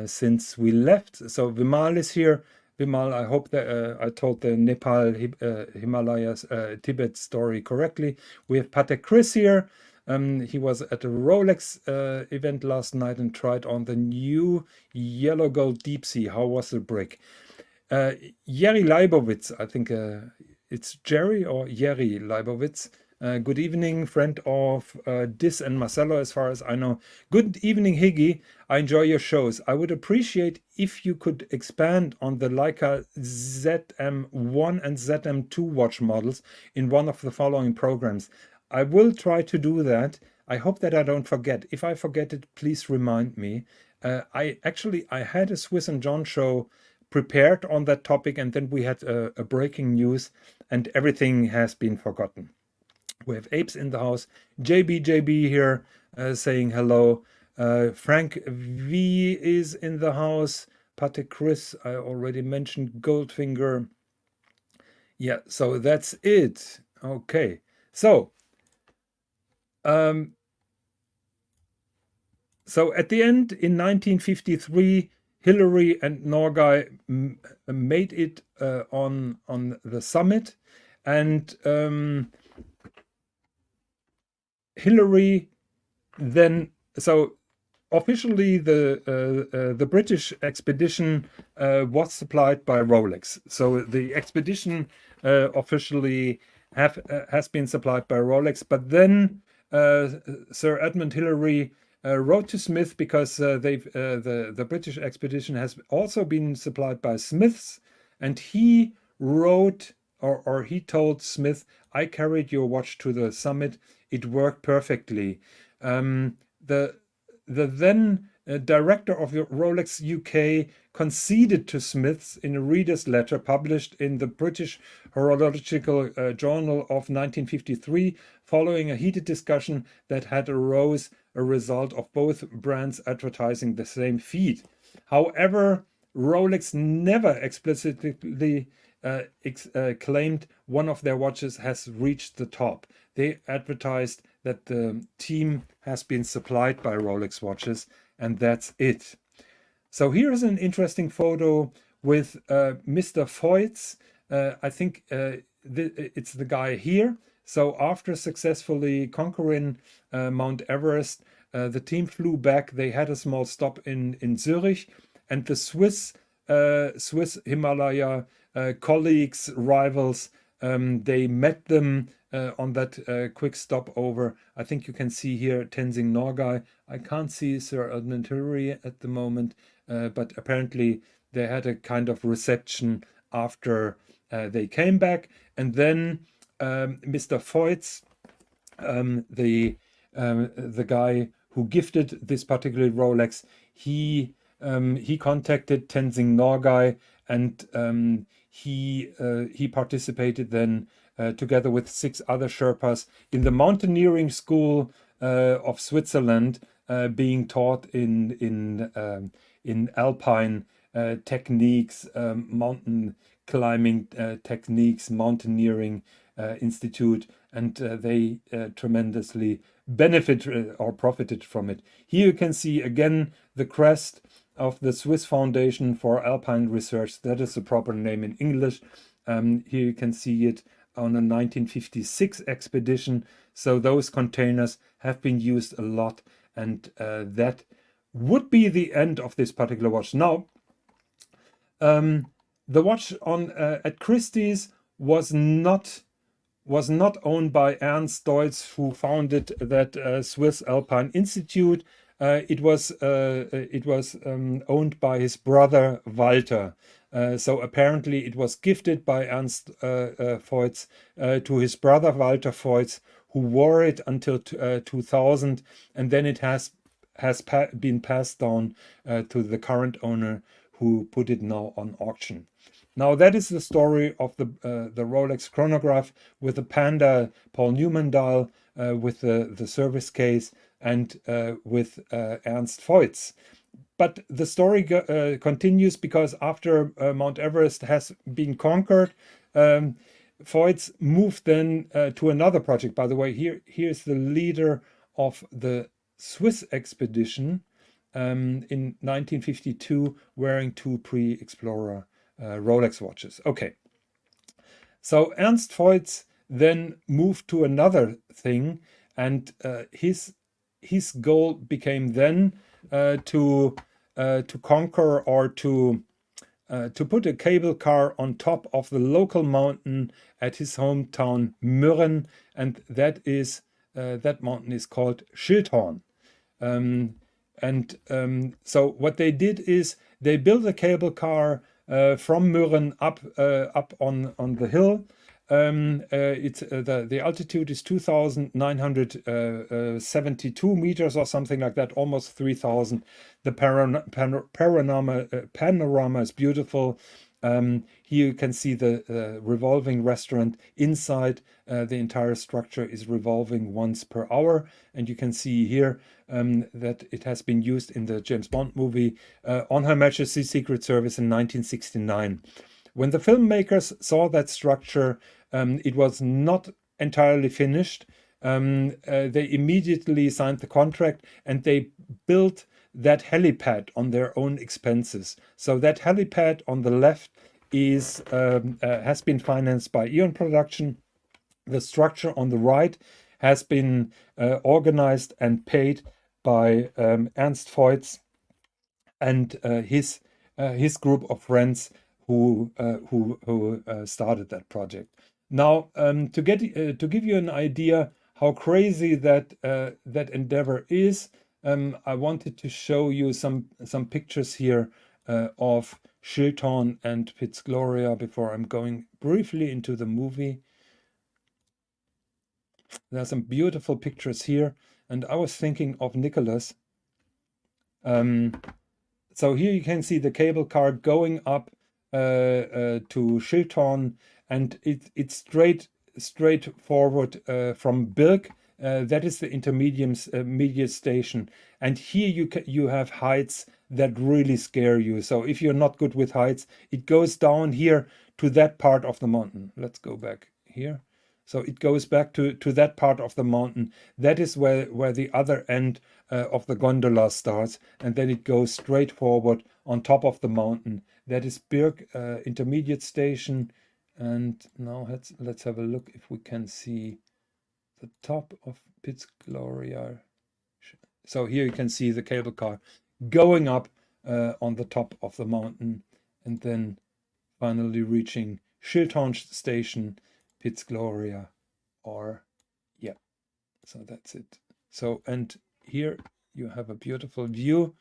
since we left. So Vimal is here. Vimal, I hope that I told the Nepal Himalayas Tibet story correctly. We have Patek Chris here. He was at a Rolex event last night and tried on the new yellow gold deep sea. How was the brick? Jerry Leibowitz, I think it's Jerry or Jerry Leibowitz. Good evening, friend of Dis and Marcelo, as far as I know. Good evening, Higgy. I enjoy your shows. I would appreciate if you could expand on the Leica ZM1 and ZM2 watch models in one of the following programs. I will try to do that. I hope that I don't forget. If I forget it, please remind me. I had a Swiss and John show prepared on that topic, and then we had a breaking news, and everything has been forgotten. We have apes in the house. JB here saying hello. Frank V is in the house. Patek Chris, I already mentioned. Goldfinger. Yeah, so that's it. Okay. So, so at the end in 1953, Hillary and Norgay made it on the summit, and Hillary then, so officially the British expedition was supplied by Rolex. So the expedition officially has been supplied by Rolex, but then Sir Edmund Hillary wrote to Smith because the British expedition has also been supplied by Smiths, and he wrote or he told Smith, I carried your watch to the summit. It worked perfectly. The then director of Rolex UK conceded to Smiths in a reader's letter published in the British Horological Journal of 1953, following a heated discussion that had arose a result of both brands advertising the same feed. However, Rolex never explicitly claimed one of their watches has reached the top. They advertised that the team has been supplied by Rolex watches, and that's it. So here is an interesting photo with Mr. Voits. I think it's the guy here. So after successfully conquering Mount Everest, the team flew back. They had a small stop in Zurich, and the Swiss Himalaya colleagues, rivals, they met them on that quick stopover. I think you can see here Tenzing Norgay. I can't see Sir Adnan at the moment, but apparently they had a kind of reception after they came back. And then Mr. Voits, the guy who gifted this particular Rolex, he contacted Tenzing Norgay, and he participated then together with 6 other Sherpas in the mountaineering school of Switzerland, being taught in alpine techniques, mountain climbing techniques, mountaineering institute, and they tremendously benefited or profited from it. Here you can see again the crest of the Swiss Foundation for Alpine Research. That is the proper name in English. Here you can see it on a 1956 expedition. So those containers have been used a lot, and that would be the end of this particular watch. Now, the watch on at Christie's was not owned by Ernst Deutz, who founded that Swiss Alpine Institute. It was owned by his brother Walter. So apparently it was gifted by Ernst Voits to his brother Walter Voits, who wore it until 2000, and then it has been passed down to the current owner, who put it now on auction. Now that is the story of the Rolex chronograph with the Panda Paul Newman dial, with the service case, and with Ernst Voits. But the story continues, because after Mount Everest has been conquered, Voits moved then to another project. By the way, here's the leader of the Swiss expedition in 1952, wearing 2 pre-Explorer Rolex watches. Okay, so Ernst Voits then moved to another thing, and his goal became then to conquer, or to put a cable car on top of the local mountain at his hometown Mürren, and that mountain is called Schildhorn. So what they did is they built a cable car from Mürren up on the hill. The altitude is 2,972 meters or something like that, almost 3,000. The panorama is beautiful. Here you can see the revolving restaurant inside. The entire structure is revolving once per hour, and you can see here that it has been used in the James Bond movie On Her Majesty's Secret Service in 1969. When the filmmakers saw that structure, it was not entirely finished. They immediately signed the contract, and they built that helipad on their own expenses. So that helipad on the left has been financed by Eon Production. The structure on the right has been organized and paid by Ernst Voits and his group of friends who started that project. Now, to give you an idea how crazy that endeavor is, I wanted to show you some pictures here of Schildhorn and Fitzgloria before I'm going briefly into the movie. There are some beautiful pictures here, and I was thinking of Nicholas. So here you can see the cable car going up to Schildhorn, and it's straightforward from Birk. that is the intermediate station. And here you have heights that really scare you. So if you're not good with heights, it goes down here to that part of the mountain. Let's go back here. So it goes back to that part of the mountain. That is where the other end of the gondola starts, and then it goes straight forward on top of the mountain. That is Birk intermediate station. And now let's have a look if we can see the top of Piz Gloria. So here you can see the cable car going up on the top of the mountain, and then finally reaching Schildhorn station, Piz Gloria, or yeah, so that's it. So, and here you have a beautiful view.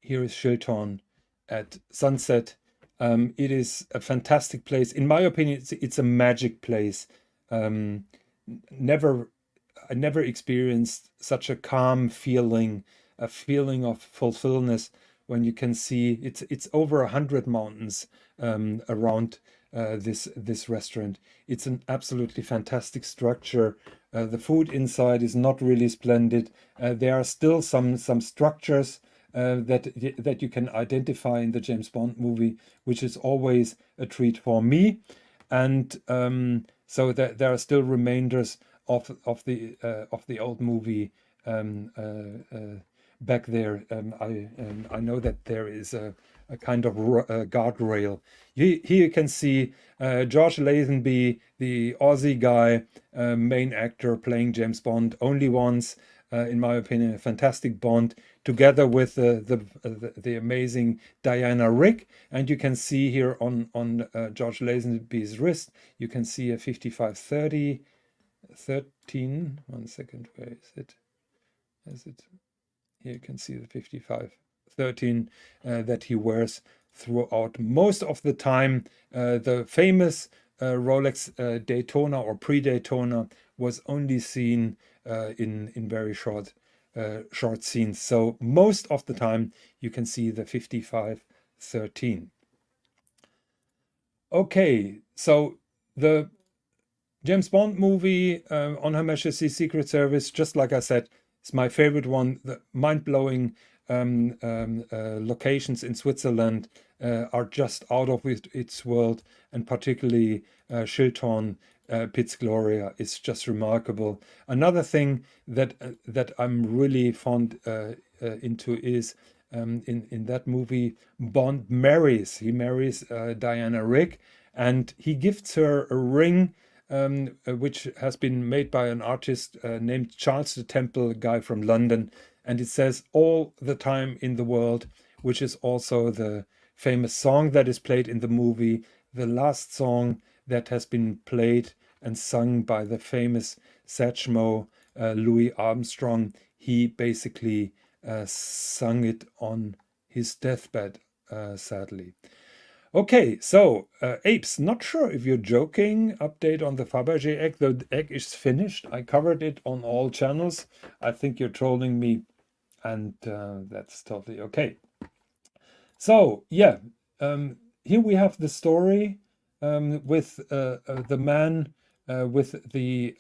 Here is Schildhorn at sunset. It is a fantastic place. In my opinion, it's a magic place. Never I never experienced such a calm feeling, a feeling of fulfillment when you can see it's over 100 mountains around this restaurant. It's an absolutely fantastic structure. The food inside is not really splendid. There are still some structures that you can identify in the James Bond movie, which is always a treat for me. And so there are still remainders of the old movie back there. I know that there is a kind of guardrail. Here you can see George Lazenby, the Aussie guy, main actor playing James Bond only once. In my opinion, a fantastic Bond, together with the amazing Diana Rigg. And you can see here on George Lazenby's wrist, you can see a 5530 13. 1 second, where is it? Is it here? You can see the 5513 that he wears throughout most of the time. The famous Rolex Daytona or pre-Daytona was only seen in very short scenes. So most of the time you can see the 5513. Okay, so the James Bond movie on Her Majesty's Secret Service, just like I said, is my favorite one. The mind-blowing locations in Switzerland are just out of its world, and particularly Schildhorn, Piz Gloria is just remarkable. Another thing that I'm really fond into is in that movie, Bond marries. He marries Diana Rigg, and he gifts her a ring which has been made by an artist named Charles the Temple, a guy from London. And it says "all the time in the world," which is also the famous song that is played in the movie, the last song that has been played and sung by the famous Satchmo Louis Armstrong. He basically sung it on his deathbed, sadly. Okay, so apes, not sure if you're joking. Update on the Fabergé egg. The egg is finished. I covered it on all channels. I think you're trolling me, and that's totally okay. So yeah, here we have the story with the man with the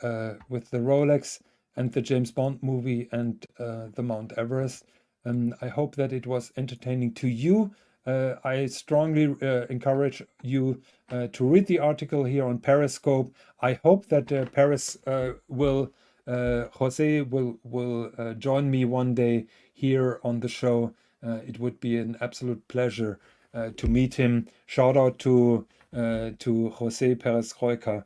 Rolex and the James Bond movie and the Mount Everest. I hope that it was entertaining to you. I strongly encourage you to read the article here on Periscope. I hope that Jose will join me one day here on the show. It would be an absolute pleasure to meet him. Shout out to Jose Perez Roica,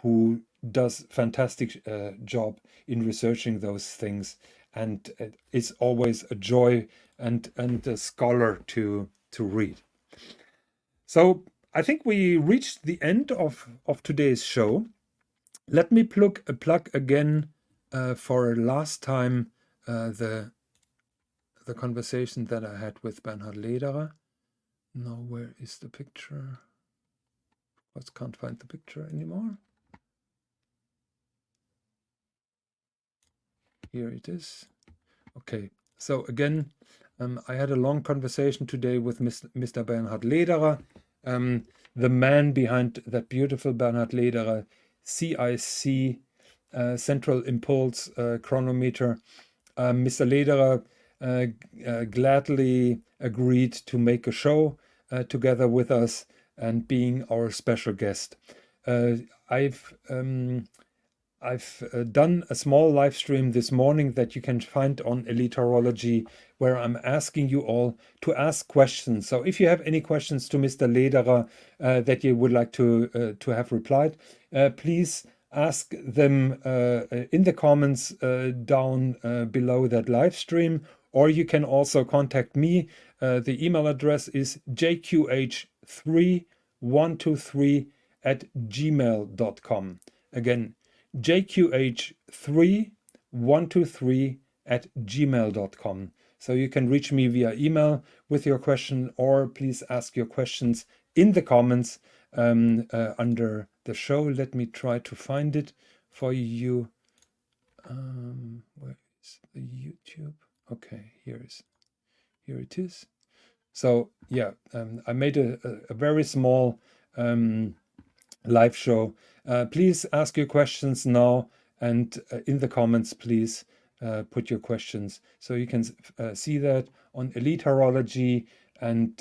who does fantastic job in researching those things, and it's always a joy and a scholar to read. So I think we reached the end of today's show. Let me plug again for a last time the conversation that I had with Bernhard Lederer. Now, where is the picture? I can't find the picture anymore. Here it is. Okay, so again, I had a long conversation today with Mr. Bernhard Lederer. the man behind that beautiful Bernhard Lederer CIC Central Impulse chronometer. Mr. Lederer gladly agreed to make a show together with us and being our special guest. I've done a small live stream this morning that you can find on Elite Horology, where I'm asking you all to ask questions. So if you have any questions to Mr. Lederer that you would like to have replied, please ask them in the comments down below that live stream, or you can also contact me. The email address is jqh3123@gmail.com. Again, jqh3123@gmail.com. So you can reach me via email with your question, or please ask your questions in the comments under the show. Let me try to find it for you. Where is the YouTube? Okay, here it is. So yeah, I made a very small live show. Please ask your questions now, and in the comments, please put your questions. So you can see that on Elite Horology, and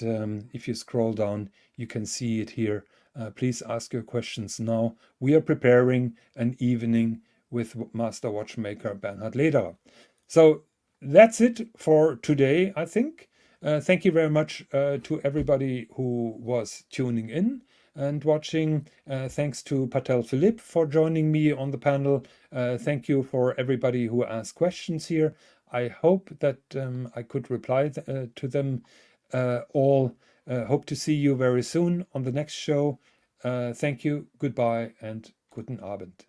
if you scroll down, you can see it here. Please ask your questions now. We are preparing an evening with Master Watchmaker Bernhard Lederer. So that's it for today, I think. Thank you very much to everybody who was tuning in and watching. Thanks to Patel Philippe for joining me on the panel. Thank you for everybody who asked questions here. I hope that I could reply to them all. Hope to see you very soon on the next show. Thank you, goodbye, and guten Abend.